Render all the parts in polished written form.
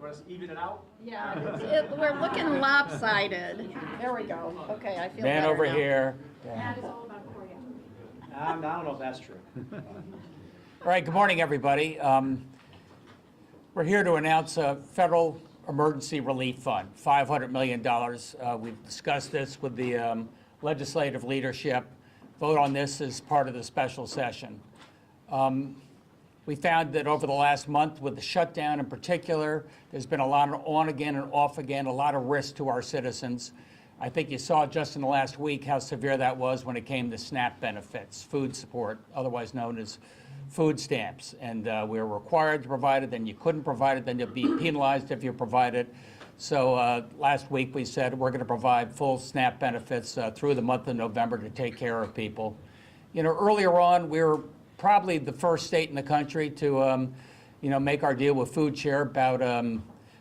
us even it out? Yeah, we're looking lopsided. There we go. Okay, I feel Man better over now. here. That is all about Korea. I don't know if that's true. All right, good morning, everybody. We're here to announce a federal emergency relief fund, $500 million. We've discussed this with the legislative leadership. Vote on this as part of the special session. We found that over the last month, with the shutdown in particular, there's been a lot of on again and off again, a lot of risk to our citizens. I think you saw just in the last week how severe that was when it came to SNAP benefits, food support, otherwise known as food stamps. And we were required to provide it, then you couldn't provide it, then you'll be penalized if you provide it. So last week we said we're going to provide full SNAP benefits through the month of November to take care of people. You know, earlier on, we were probably the first state in the country to, make our deal with food share, about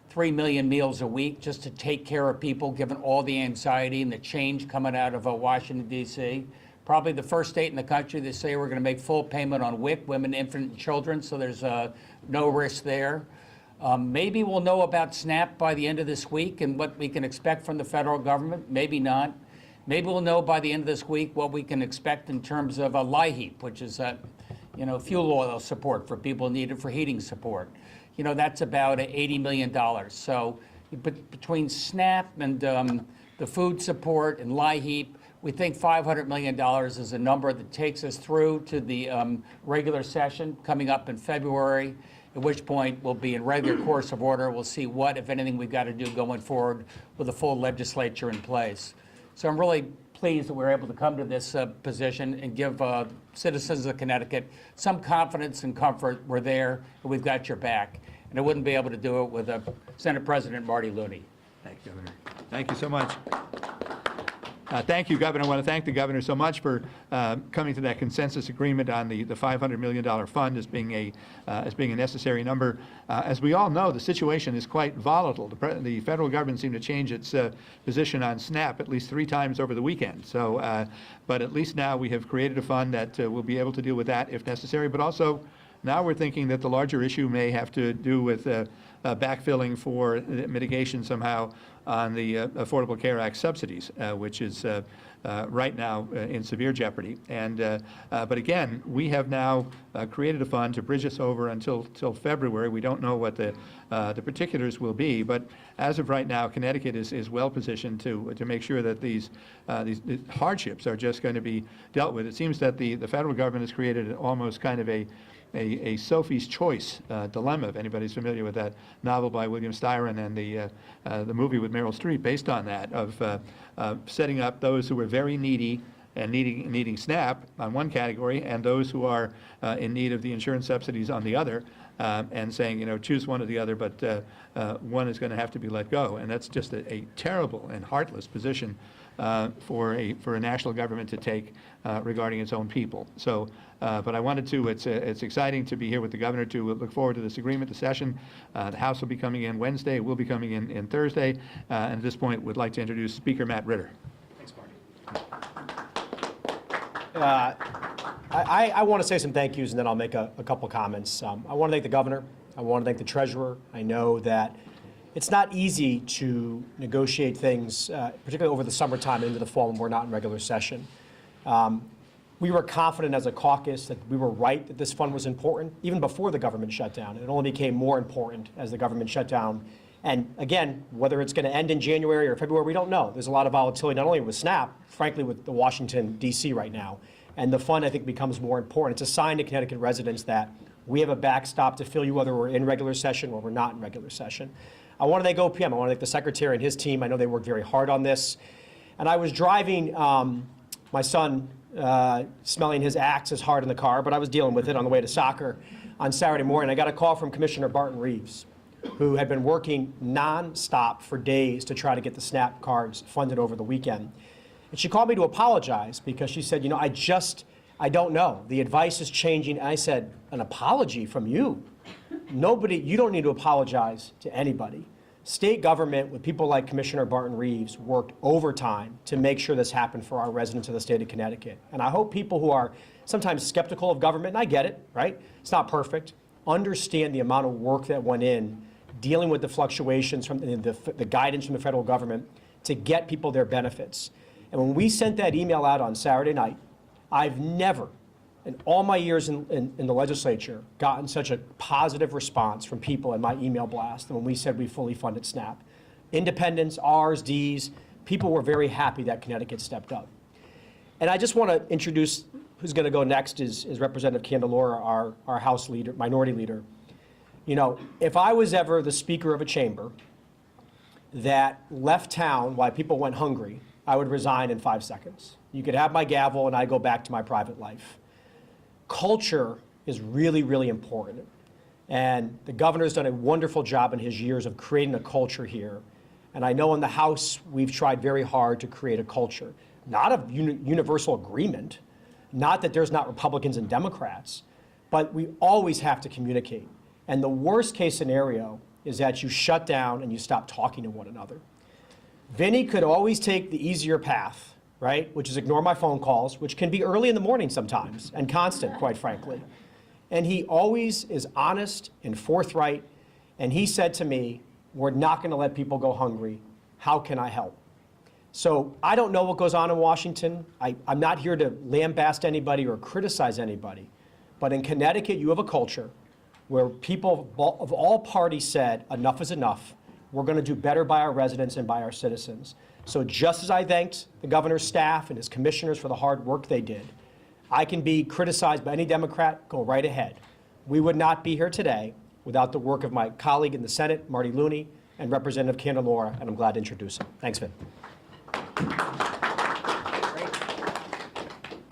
3 million meals a week just to take care of people, given all the anxiety and the change coming out of Washington, D.C. Probably the first state in the country to say we're going to make full payment on WIC, women, infant, and children, so there's no risk there. Maybe we'll know about SNAP by the end of this week and what we can expect from the federal government. Maybe not. Maybe we'll know by the end of this week what we can expect in terms of a LIHEAP, which is fuel oil support for people needed for heating support. That's about $80 million. So between SNAP and the food support and LIHEAP, we think $500 million is a number that takes us through to the regular session coming up in February, at which point we'll be in regular course of order. We'll see what, if anything, we've got to do going forward with a full legislature in place. So I'm really pleased that we're able to come to this position and give citizens of Connecticut some confidence and comfort. We're there, and we've got your back. And I wouldn't be able to do it with Senate President Marty Looney. Thank you, Governor. Thank you so much. Thank you, Governor. I want to thank the Governor so much for coming to that consensus agreement on the $500 million fund as being a necessary number. As we all know, the situation is quite volatile. The federal government seemed to change its position on SNAP at least 3 times over the weekend. So, but at least now we have created a fund that will be able to deal with that if necessary. But also, now we're thinking that the larger issue may have to do with backfilling for mitigation somehow on the Affordable Care Act subsidies, which is right now in severe jeopardy. And but again, we have now created a fund to bridge us over until February. We don't know what the particulars will be, but as of right now, Connecticut is well positioned to make sure that these hardships are just going to be dealt with. It seems that the federal government has created almost kind of a Sophie's Choice dilemma, if anybody's familiar with that novel by William Styron and the movie with Meryl Streep based on that, of setting up those who are very needy and needing SNAP on one category, and those who are in need of the insurance subsidies on the other, and saying, choose one or the other, but one is going to have to be let go. And that's just a terrible and heartless position for a national government to take regarding its own people. So, but I wanted to, it's exciting to be here with the Governor to look forward to this agreement, the session. The House will be coming in Wednesday, will be coming in Thursday, and at this point would like to introduce Speaker Matt Ritter. Thanks, Marty. I want to say some thank yous, and then I'll make a couple comments. I want to thank the Governor. I want to thank the Treasurer. I know that it's not easy to negotiate things, particularly over the summertime into the fall when we're not in regular session. We were confident as a caucus that we were right that this fund was important, even before the government shutdown. It only became more important as the government shut down. And again, whether it's going to end in January or February, we don't know. There's a lot of volatility, not only with SNAP, frankly, with the Washington, D.C. right now. And the fund, I think, becomes more important. It's a sign to Connecticut residents that we have a backstop to fill you whether we're in regular session or we're not in regular session. I want to thank OPM. I want to thank the Secretary and his team. I know they worked very hard on this. And I was driving my son, smelling his Axe's hard in the car, but I was dealing with it on the way to soccer on Saturday morning. I got a call from Commissioner Barton Reeves, who had been working nonstop for days to try to get the SNAP cards funded over the weekend. And she called me to apologize because she said, I don't know. The advice is changing. And I said, an apology from you? You don't need to apologize to anybody. State government, with people like Commissioner Barton Reeves, worked overtime to make sure this happened for our residents of the state of Connecticut. And I hope people who are sometimes skeptical of government, and I get it, right? It's not perfect, understand the amount of work that went in dealing with the fluctuations from the guidance from the federal government to get people their benefits. And when we sent that email out on Saturday night, I've never, in all my years in the legislature, gotten such a positive response from people in my email blast than when we said we fully funded SNAP. Independents, Rs, Ds, people were very happy that Connecticut stepped up. And I just want to introduce who's going to go next is Representative Candelora, our House leader, minority leader. You know, if I was ever the Speaker of a chamber that left town while people went hungry, I would resign in 5 seconds. You could have my gavel and I'd go back to my private life. Culture is really, really important. And the governor's done a wonderful job in his years of creating a culture here. And I know in the House, we've tried very hard to create a culture, not of universal agreement, not that there's not Republicans and Democrats, but we always have to communicate. And the worst case scenario is that you shut down and you stop talking to one another. Vinny could always take the easier path, right, which is ignore my phone calls, which can be early in the morning sometimes, and constant, quite frankly. And he always is honest and forthright, and he said to me, we're not going to let people go hungry. How can I help? So I don't know what goes on in Washington. I'm not here to lambaste anybody or criticize anybody, but in Connecticut, you have a culture where people of all parties said, enough is enough. We're going to do better by our residents and by our citizens. So just as I thanked the governor's staff and his commissioners for the hard work they did, I can be criticized by any Democrat, go right ahead. We would not be here today without the work of my colleague in the Senate, Marty Looney, and Representative Candelora, and I'm glad to introduce him. Thanks, Vin.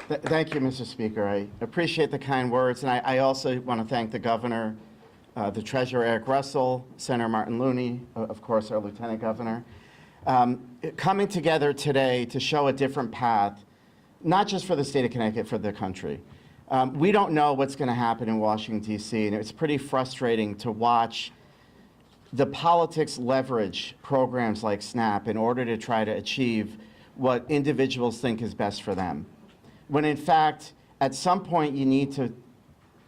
Thank you, Mr. Speaker. I appreciate the kind words, and I also want to thank the governor, the Treasurer Eric Russell, Senator Martin Looney, of course, our Lieutenant Governor, coming together today to show a different path, not just for the state of Connecticut, for the country. We don't know what's going to happen in Washington, D.C., and it's pretty frustrating to watch the politics leverage programs like SNAP in order to try to achieve what individuals think is best for them. When in fact, at some point you need to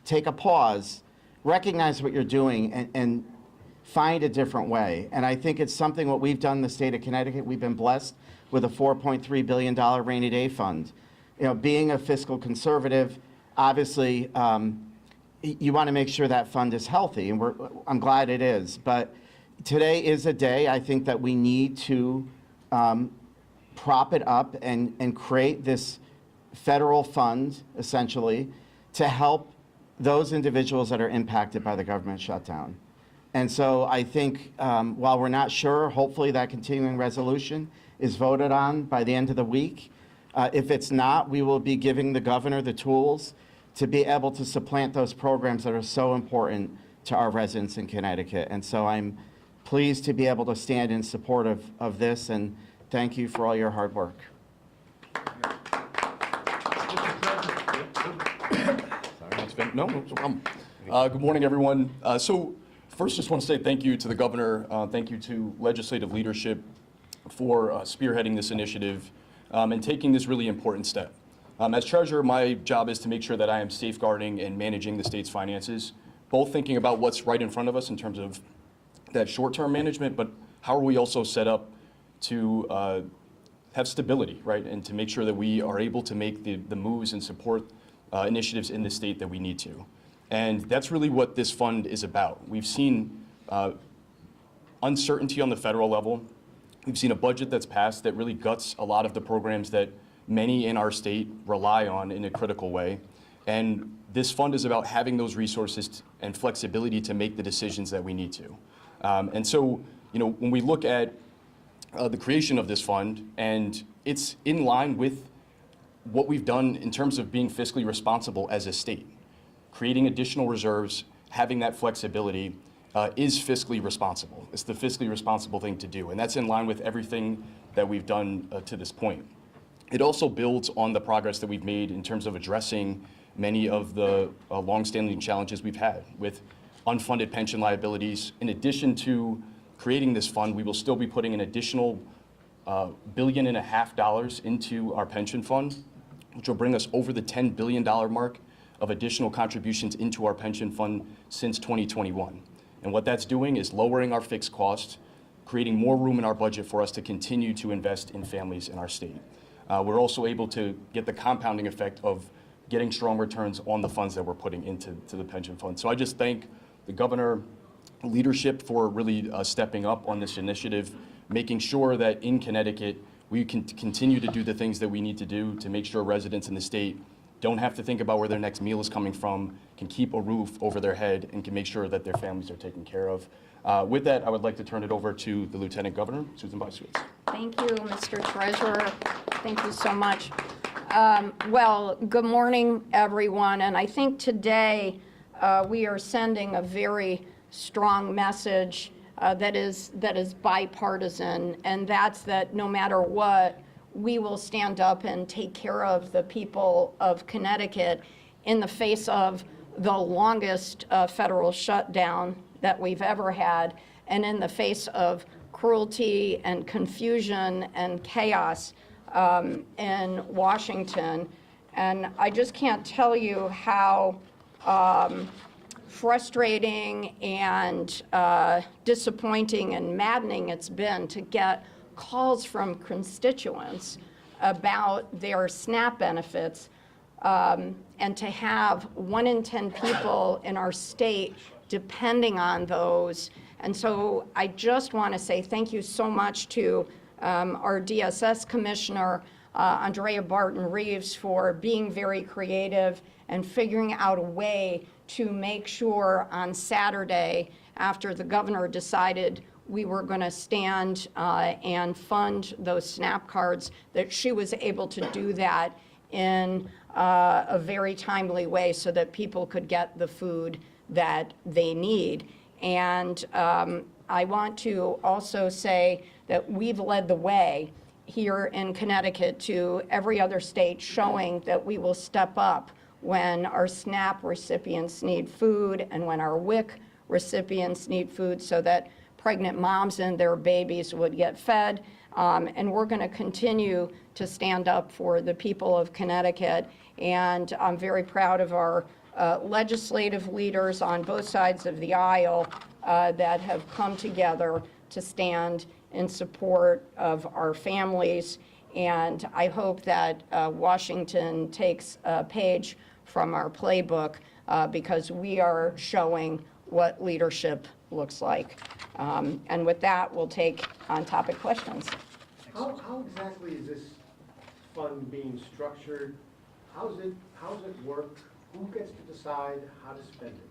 take a pause, recognize what you're doing, and find a different way. And I think it's something what we've done in the state of Connecticut. We've been blessed with a $4.3 billion rainy day fund. You know, being a fiscal conservative, obviously, you want to make sure that fund is healthy, and I'm glad it is. But today is a day I think that we need to prop it up and create this federal fund, essentially, to help those individuals that are impacted by the government shutdown. And so I think while we're not sure, hopefully that continuing resolution is voted on by the end of the week. If it's not, we will be giving the governor the tools to be able to supplant those programs that are so important to our residents in Connecticut. And so I'm pleased to be able to stand in support of this, and thank you for all your hard work. No problem. Good morning, everyone. So first, just want to say thank you to the governor. Thank you to legislative leadership for spearheading this initiative and taking this really important step. As treasurer, my job is to make sure that I am safeguarding and managing the state's finances, both thinking about what's right in front of us in terms of that short-term management, but how are we also set up to have stability, right? And to make sure that we are able to make the moves and support initiatives in the state that we need to. And that's really what this fund is about. We've seen uncertainty on the federal level. We've seen a budget that's passed that really guts a lot of the programs that many in our state rely on in a critical way. And this fund is about having those resources and flexibility to make the decisions that we need to. And so, you know, when we look at the creation of this fund, and it's in line with what we've done in terms of being fiscally responsible as a state. Creating additional reserves, having that flexibility is fiscally responsible. It's the fiscally responsible thing to do, and that's in line with everything that we've done to this point. It also builds on the progress that we've made in terms of addressing many of the longstanding challenges we've had with unfunded pension liabilities. In addition to creating this fund, we will still be putting an additional $1.5 billion into our pension fund, which will bring us over the $10 billion mark of additional contributions into our pension fund since 2021. And what that's doing is lowering our fixed costs, creating more room in our budget for us to continue to invest in families in our state. We're also able to get the compounding effect of getting strong returns on the funds that we're putting into the pension fund. So I just thank the governor leadership for really stepping up on this initiative, making sure that in Connecticut, we can continue to do the things that we need to do to make sure residents in the state don't have to think about where their next meal is coming from, can keep a roof over their head, and can make sure that their families are taken care of. With that, I would like to turn it over to the Lieutenant Governor, Susan Bysiewicz. Thank you, Mr. Treasurer. Thank you so much. Well, good morning, everyone. And I think today we are sending a very strong message that is bipartisan, and that's that no matter what, we will stand up and take care of the people of Connecticut in the face of the longest federal shutdown that we've ever had, and in the face of cruelty and confusion and chaos in Washington. And I just can't tell you how frustrating and disappointing and maddening it's been to get calls from constituents about their SNAP benefits, and to have 1 in 10 people in our state depending on those. And so I just want to say thank you so much to our DSS Commissioner, Andrea Barton-Reeves, for being very creative and figuring out a way to make sure on Saturday, after the governor decided we were going to stand and fund those SNAP cards, that she was able to do that in a very timely way so that people could get the food that they need. And I want to also say that we've led the way here in Connecticut to every other state, showing that we will step up when our SNAP recipients need food and when our WIC recipients need food, so that pregnant moms and their babies would get fed. And we're going to continue to stand up for the people of Connecticut. And I'm very proud of our legislative leaders on both sides of the aisle that have come together to stand in support of our families. And I hope that Washington takes a page from our playbook, because we are showing what leadership looks like. And with that, we'll take on-topic questions. How exactly is this fund being structured? How's it work? Who gets to decide how to spend it?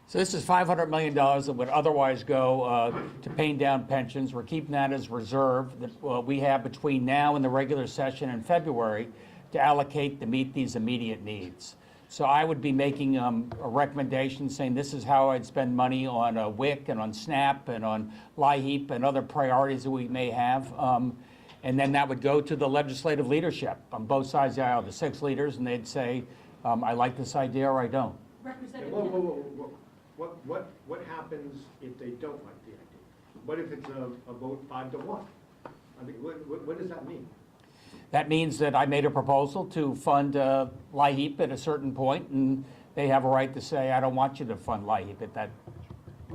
So this is $500 million that would otherwise go to paying down pensions. We're keeping that as reserve that we have between now and the regular session in February to allocate to meet these immediate needs. So I would be making a recommendation saying this is how I'd spend money on WIC and on SNAP and on LIHEAP and other priorities that we may have. And then that would go to the legislative leadership on both sides of the aisle, the 6 leaders, and they'd say, I like this idea or I don't. Whoa. What happens if they don't like the idea? What if it's a vote 5-1? I mean, what does that mean? That means that I made a proposal to fund LIHEAP at a certain point, and they have a right to say, I don't want you to fund LIHEAP at that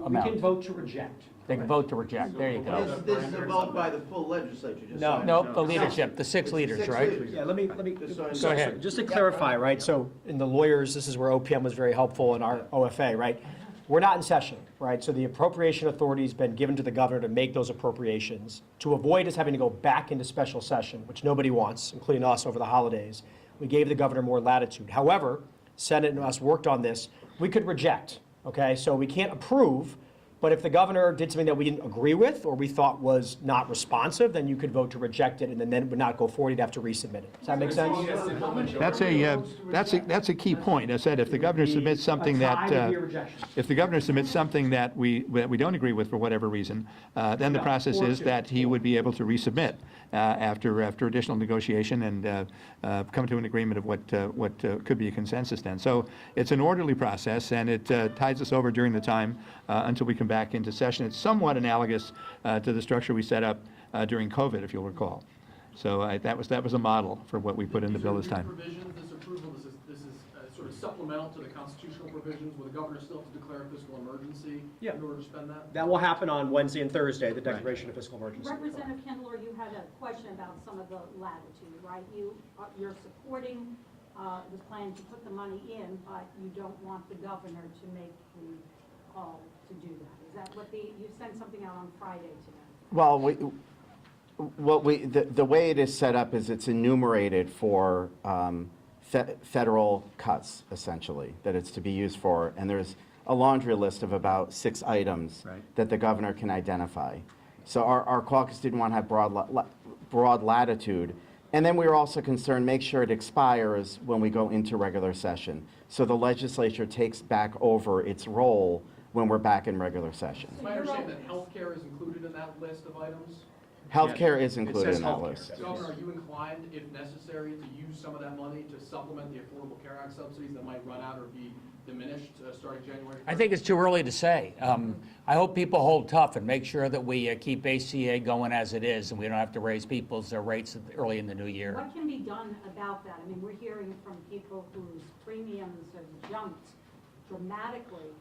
amount. We can vote to reject. They can vote to reject. There you go. This is a vote by the full legislature, just No. so I No, know. the leadership, the 6 leaders, right? Yeah, let me Just so I know. Go ahead. Just to clarify, right, so in the lawyers, this is where OPM was very helpful in our OFA, right? We're not in session, right? So the appropriation authority's been given to the governor to make those appropriations. To avoid us having to go back into special session, which nobody wants, including us over the holidays, we gave the governor more latitude. However, Senate and us worked on this. We could reject, okay? So we can't approve, but if the governor did something that we didn't agree with or we thought was not responsive, then you could vote to reject it, and then it would not go forward. You'd have to resubmit it. Does that make sense? That's a key point. I said if the governor submits something that we don't agree with for whatever reason, then the process is that he would be able to resubmit after additional negotiation and come to an agreement of what could be a consensus then. So it's an orderly process, and it tides us over during the time until we come back into session. It's somewhat analogous to the structure we set up during COVID, if you'll recall. So that was a model for what we put in the bill this time. Provision of this approval, this is sort of supplemental to the constitutional provisions, will the governor still have to declare a fiscal emergency Yeah. in order to spend that? That will happen on Wednesday and Thursday, the declaration of fiscal emergency. Representative Kendall, you had a question about some of the latitude, right? You're supporting the plan to put the money in, but you don't want the governor to make the call to do that. Is that what you sent something out on Friday to them? Well, the way it is set up is it's enumerated for federal cuts, essentially, that it's to be used for, and there's a laundry list of about 6 items that the governor can identify. So our caucus didn't want to have broad latitude, and then we were also concerned, make sure it expires when we go into regular session, so the legislature takes back over its role when we're back in regular session. So I understand that healthcare is included in that list of items? Healthcare is included says in that healthcare. list. Governor, are you inclined, if necessary, to use some of that money to supplement the Affordable Care Act subsidies that might run out or be diminished starting January 1st? I think it's too early to say. I hope people hold tough and make sure that we keep ACA going as it is, and we don't have to raise people's rates early in the new year. What can be done about that? I mean, we're hearing from people whose premiums have jumped dramatically.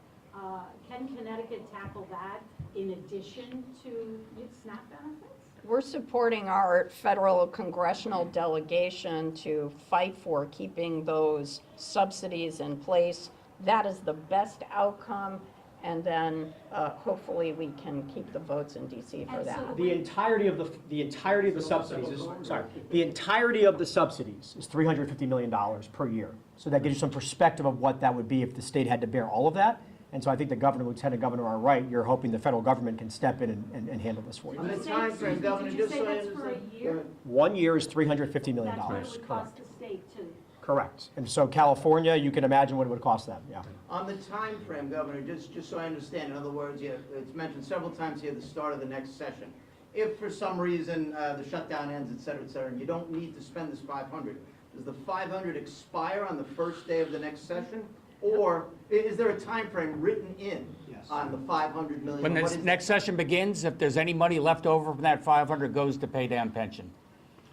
Can Connecticut tackle that in addition to SNAP benefits? We're supporting our federal congressional delegation to fight for keeping those subsidies in place. That is the best outcome, and then hopefully we can keep the votes in DC for And so that. The entirety of the subsidies is, sorry, the entirety of the subsidies is $350 million per year. So that gives you some perspective of what that would be if the state had to bear all of that. And so I think the governor, lieutenant governor are right. You're hoping the federal government can step in and handle this for you. On the time frame, Governor, Did you just say so I that's for a understand. year? 1 year is $350 million. That's what it would cost Correct. the state to. Correct. And so California, you can imagine what it would cost them, yeah. On the time frame, Governor, just so I understand, in other words, it's mentioned several times here, the start of the next session. If for some reason the shutdown ends, et cetera, and you don't need to spend this 500, does the 500 expire on the first day of the next session? Or is there a time frame written in on the 500 million? When What the is- next session begins, if there's any money left over from that 500, goes to pay down pension.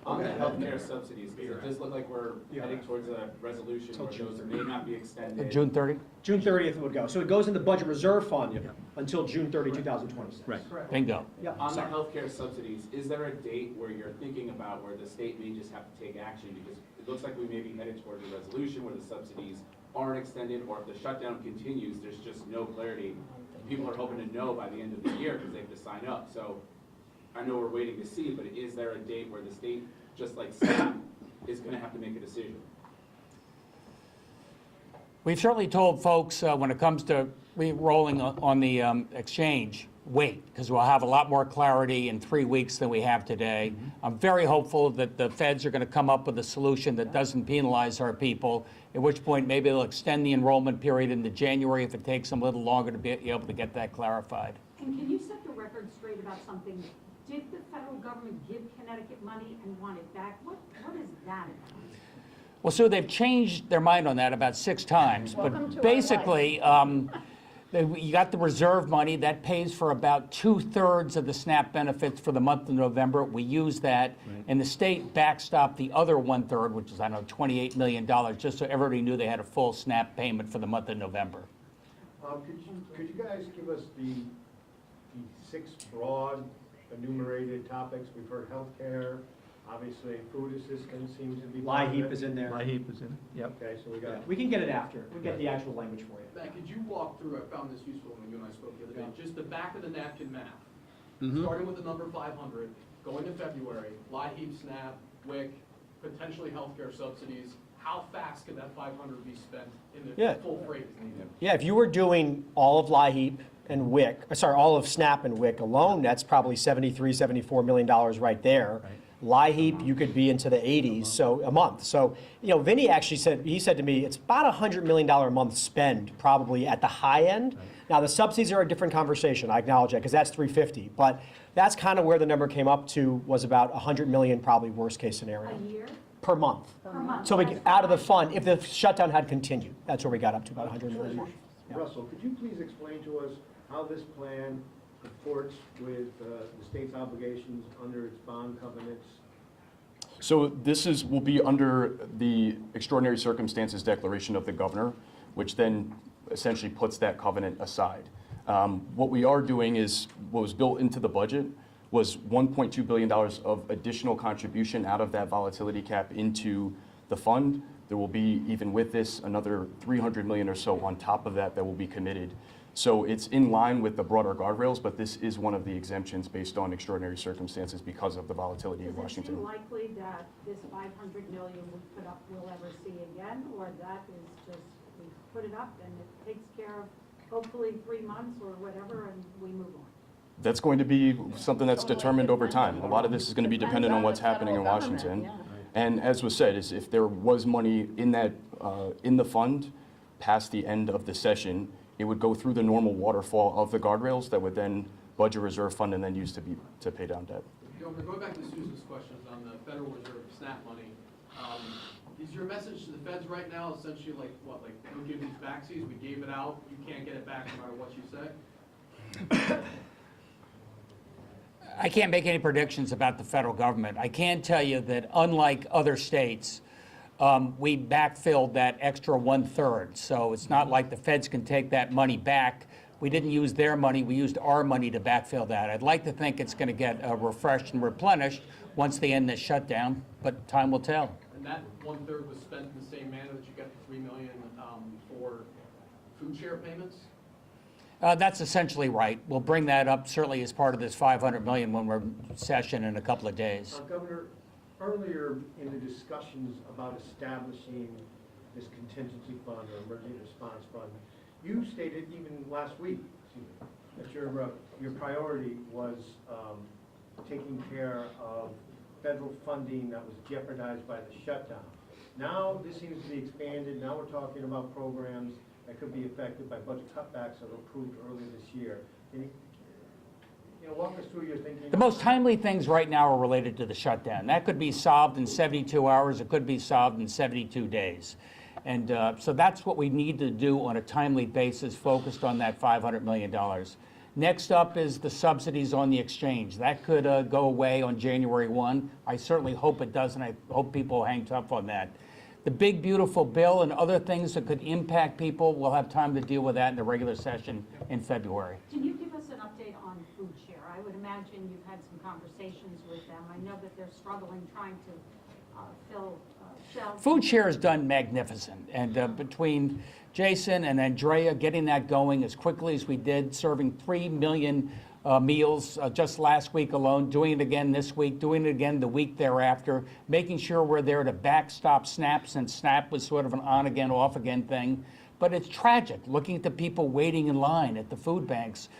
On the healthcare subsidies, does it just look like we're heading towards a resolution where those may not be extended? June 30? June 30th it would go. So it goes in the budget reserve fund until June 30, 2026. Right. Bingo. Yeah. On the healthcare subsidies, is there a date where you're thinking about where the state may just have to take action? Because it looks like we may be headed towards a resolution where the subsidies aren't extended, or if the shutdown continues, there's just no clarity. People are hoping to know by the end of the year because they have to sign up. So I know we're waiting to see, but is there a date where the state, just like SNAP, is going to have to make a decision? We've certainly told folks when it comes to re-rolling on the exchange, wait, because we'll have a lot more clarity in 3 weeks than we have today. I'm very hopeful that the feds are going to come up with a solution that doesn't penalize our people, at which point maybe they'll extend the enrollment period into January if it takes them a little longer to be able to get that clarified. And can you set the record straight about something? Did the federal government give Connecticut money and want it back? What is that about? Well, Sue, they've changed their mind on that about 6 times. Welcome to But our basically, you got the reserve money. That pays for about 2/3 of the SNAP benefits for the month of November. We use that. And the state backstopped the other 1/3, which is, I don't know, $28 million, just so everybody knew they had a full SNAP payment for the month of November. Could you guys give us the 6 broad enumerated topics? We've heard healthcare, obviously food assistance seems to be. part of LIHEAP it. is in there. LIHEAP is in, yep. Okay, so we got. We can get it after. We'll get the actual language for you. Matt, could you walk through, I found this useful when you and I spoke the other day, just the back of the napkin math, Mm-hmm. starting with the number 500, going to February, LIHEAP, SNAP, WIC, potentially healthcare subsidies, how fast could that 500 be spent in Yeah. the full freight? Yeah, if you were doing all of LIHEAP and WIC, sorry, all of SNAP and WIC alone, that's probably $73, $74 million right there. LIHEAP, you could be into the 80s, so a month. So, Vinny actually said to me, it's about $100 million a month spend, probably at the high end. Now, the subsidies are a different conversation, I acknowledge that, because that's 350. But that's kind of where the number came up to, was about 100 million, probably worst case scenario. A year? Per month. Per month? So we get out of the fund, if the shutdown had continued, that's where we got up to, about 100 million a month. Yeah. Russell, could you please explain to us how this plan comports with the state's obligations under its bond covenants? So will be under the extraordinary circumstances declaration of the governor, which then essentially puts that covenant aside. What we are doing is, what was built into the budget was $1.2 billion of additional contribution out of that volatility cap into the fund. There will be, even with this, another $300 million or so on top of that will be committed. So it's in line with the broader guardrails, but this is one of the exemptions based on extraordinary circumstances because of the volatility of Does it Washington. seem likely that this 500 million we put up we'll ever see again, or that is just, we put it up and it takes care of hopefully 3 months or whatever and we move on? That's going to be something that's determined over time. A lot of this is going to be dependent on what's happening in Washington. And as was said, is if there was money in that, in the fund past the end of the session, it would go through the normal waterfall of the guardrails that would then budget reserve fund and then use to pay down debt. Governor, going back to Susan's questions on the Federal Reserve SNAP money, is your message to the feds right now essentially like, what, like, don't give these backsies, we gave it out, you can't get it back no matter what you say? I can't make any predictions about the federal government. I can tell you that unlike other states, we backfilled that extra 1/3. So it's not like the feds can take that money back. We didn't use their money, we used our money to backfill that. I'd like to think it's going to get refreshed and replenished once they end this shutdown, but time will tell. And that 1/3 was spent in the same manner that you got the $3 million for food share payments? That's essentially right. We'll bring that up certainly as part of this $500 million when we're in session in a couple of days. Governor, earlier in the discussions about establishing this contingency fund or emergency response fund, you stated even last week that your priority was taking care of federal funding that was jeopardized by the shutdown. Now this seems to be expanded. Now we're talking about programs that could be affected by budget cutbacks that were approved earlier this year. Can you walk us through your thinking? The most timely things right now are related to the shutdown. That could be solved in 72 hours. It could be solved in 72 days. And so that's what we need to do on a timely basis, focused on that $500 million. Next up is the subsidies on the exchange. That could go away on January 1. I certainly hope it does, and I hope people hang tough on that. The big, beautiful bill and other things that could impact people, we'll have time to deal with that in the regular session in February. Can you give us an update on food share? I would imagine you've had some conversations with them. I know that they're struggling trying to fill shelves. Food share is done magnificent, and between Jason and Andrea getting that going as quickly as we did, serving 3 million meals just last week alone, doing it again this week, doing it again the week thereafter, making sure we're there to backstop SNAP, since SNAP was sort of an on-again, off-again thing. But it's tragic looking at the people waiting in line at the food banks,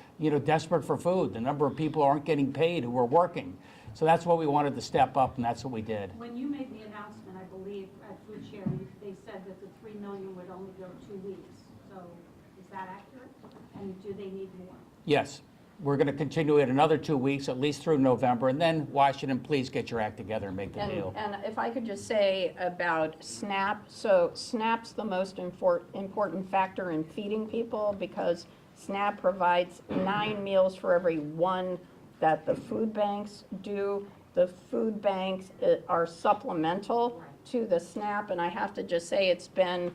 desperate for food. The number of people aren't getting paid who are working. So that's what we wanted to step up, and that's what we did. When you made the announcement, I believe, at food share, they said that the 3 million would only go 2 weeks. So is that accurate? And do they need more? Yes. We're going to continue it another 2 weeks, at least through November, and then Washington, please get your act together and make the deal. And if I could just say about SNAP, so SNAP's the most important factor in feeding people, because SNAP provides 9 meals for every 1 that the food banks do. The food banks are supplemental to the SNAP, and I have to just say it's been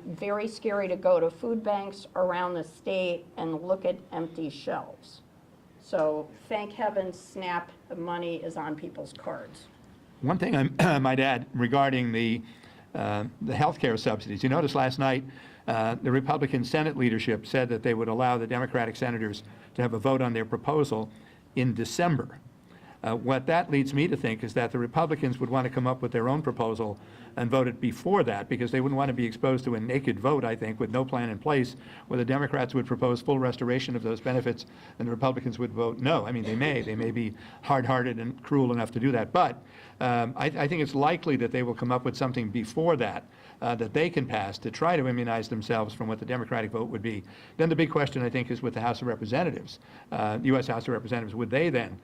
very scary to go to food banks around the state and look at empty shelves. So thank heaven SNAP money is on people's cards. One thing I might add regarding the health care subsidies. You noticed last night the Republican Senate leadership said that they would allow the Democratic senators to have a vote on their proposal in December. What that leads me to think is that the Republicans would want to come up with their own proposal and vote it before that, because they wouldn't want to be exposed to a naked vote, I think, with no plan in place, where the Democrats would propose full restoration of those benefits and the Republicans would vote no. I mean, they may be hard-hearted and cruel enough to do that, but I think it's likely that they will come up with something before that that they can pass to try to immunize themselves from what the Democratic vote would be. Then the big question, I think, is with the House of Representatives, U.S. House of Representatives. Would they then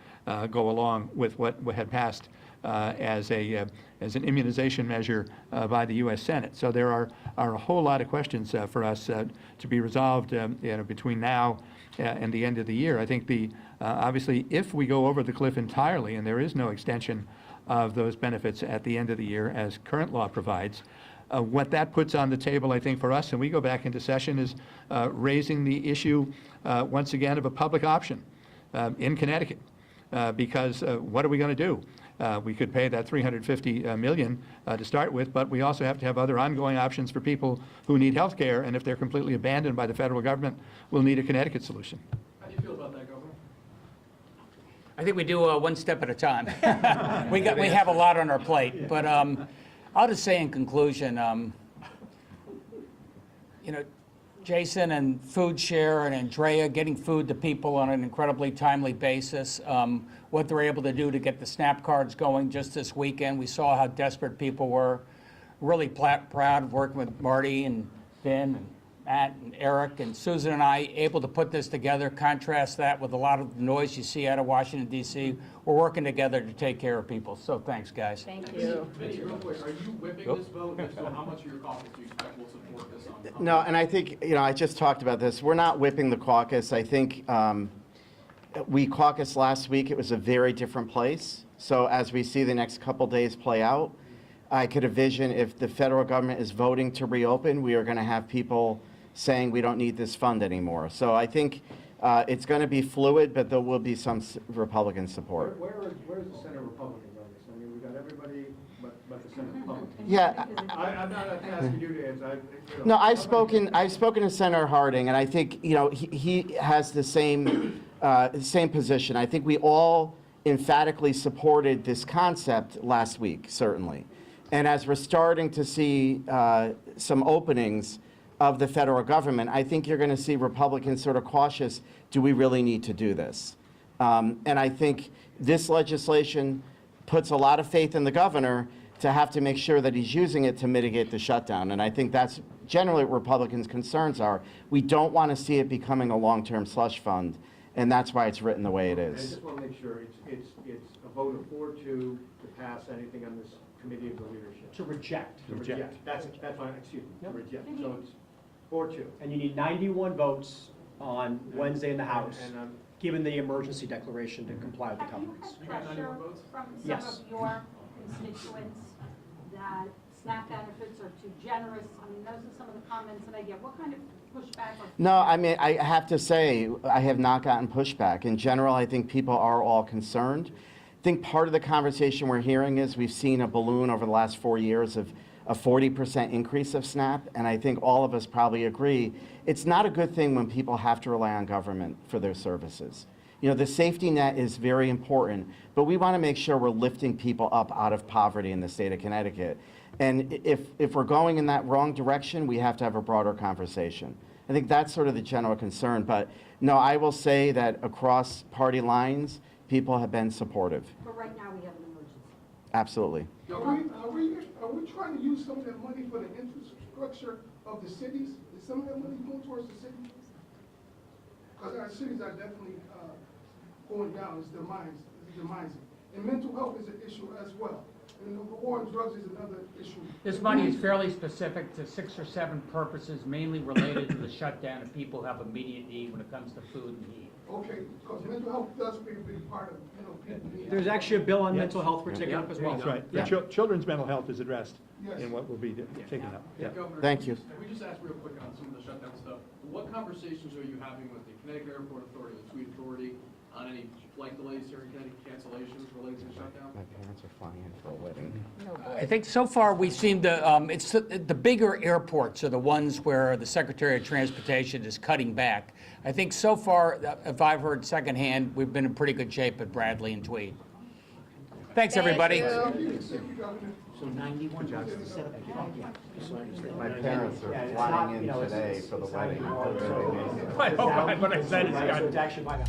go along with what had passed as an immunization measure by the U.S. Senate? So there are a whole lot of questions for us to be resolved between now and the end of the year. I think obviously if we go over the cliff entirely and there is no extension of those benefits at the end of the year, as current law provides. What that puts on the table, I think, for us, and we go back into session, is raising the issue, once again, of a public option in Connecticut. Because what are we going to do? We could pay that $350 million to start with, but we also have to have other ongoing options for people who need health care, and if they're completely abandoned by the federal government, we'll need a Connecticut solution. How do you feel about that, Governor? I think we do one step at a time. We have a lot on our plate, but I'll just say in conclusion, you know, Jason and Food Share and Andrea getting food to people on an incredibly timely basis, what they're able to do to get the SNAP cards going just this weekend. We saw how desperate people were. Really proud of working with Marty and Vin and Matt and Eric and Susan and I, able to put this together, contrast that with a lot of the noise you see out of Washington, D.C. We're working together to take care of people. So thanks, guys. Thank you. Vinny, real quick, are you whipping this vote? If so, how much of your caucus do you expect will support this on? No, and I think, I just talked about this. We're not whipping the caucus. I think we caucused last week. It was a very different place. So as we see the next couple days play out, I could envision if the federal government is voting to reopen, we are going to have people saying we don't need this fund anymore. So I think it's going to be fluid, but there will be some Republican support. Where's the Senate Republicans on this? I mean, we got everybody but the Senate Republicans. Yeah. I'm not asking you to answer. No, I've spoken to Senator Harding, and I think, he has the same position. I think we all emphatically supported this concept last week, certainly. And as we're starting to see some openings of the federal government, I think you're going to see Republicans sort of cautious, do we really need to do this? And I think this legislation puts a lot of faith in the governor to have to make sure that he's using it to mitigate the shutdown. And I think that's generally what Republicans' concerns are. We don't want to see it becoming a long-term slush fund, and that's why it's written the way it I is. just want to make sure it's a vote of 4-2 to pass anything on this committee of the leadership. To reject. To reject. That's fine, excuse me, to reject. So it's 4-2. And you need 91 votes on Wednesday in the House, And given the emergency declaration to comply with the Have you covenants. had pressure from some Yes. of your constituents that SNAP benefits are too generous? I mean, those are some of the comments that I get. What kind of pushback? No, I mean, I have to say, I have not gotten pushback. In general, I think people are all concerned. I think part of the conversation we're hearing is we've seen a balloon over the last 4 years of a 40% increase of SNAP, and I think all of us probably agree it's not a good thing when people have to rely on government for their services. The safety net is very important, but we want to make sure we're lifting people up out of poverty in the state of Connecticut. And if we're going in that wrong direction, we have to have a broader conversation. I think that's sort of the general concern, but no, I will say that across party lines, people have been supportive. But right now, we have an emergency. Absolutely. Are we trying to use some of that money for the infrastructure of the cities? Is some of that money going towards the cities? Because our cities are definitely going down, it's demising. And mental health is an issue as well. And the war on drugs is another issue. This money is fairly specific to 6 or 7 purposes, mainly related to the shutdown of people who have immediate need when it comes to food and heat. Okay, because mental health does play a big part of, people need. There's actually a bill on mental health we're taking up as well. That's right. Yeah. Children's mental health is addressed Yes. in what will be taken up. Yeah. Governor, Thank you. Can we just ask real quick on some of the shutdown stuff? What conversations are you having with the Connecticut Airport Authority, the Tweed Authority, on any flight delays here in Connecticut, cancellations related to the shutdown? My parents are flying in for a wedding. I think so far we seem to, it's the bigger airports are the ones where the Secretary of Transportation is cutting back. I think so far, if I've heard secondhand, we've been in pretty good shape at Bradley and Tweed. Thanks, everybody. So 91 jobs. My parents are flying in today for the wedding. I hope what I said is It's actually by now.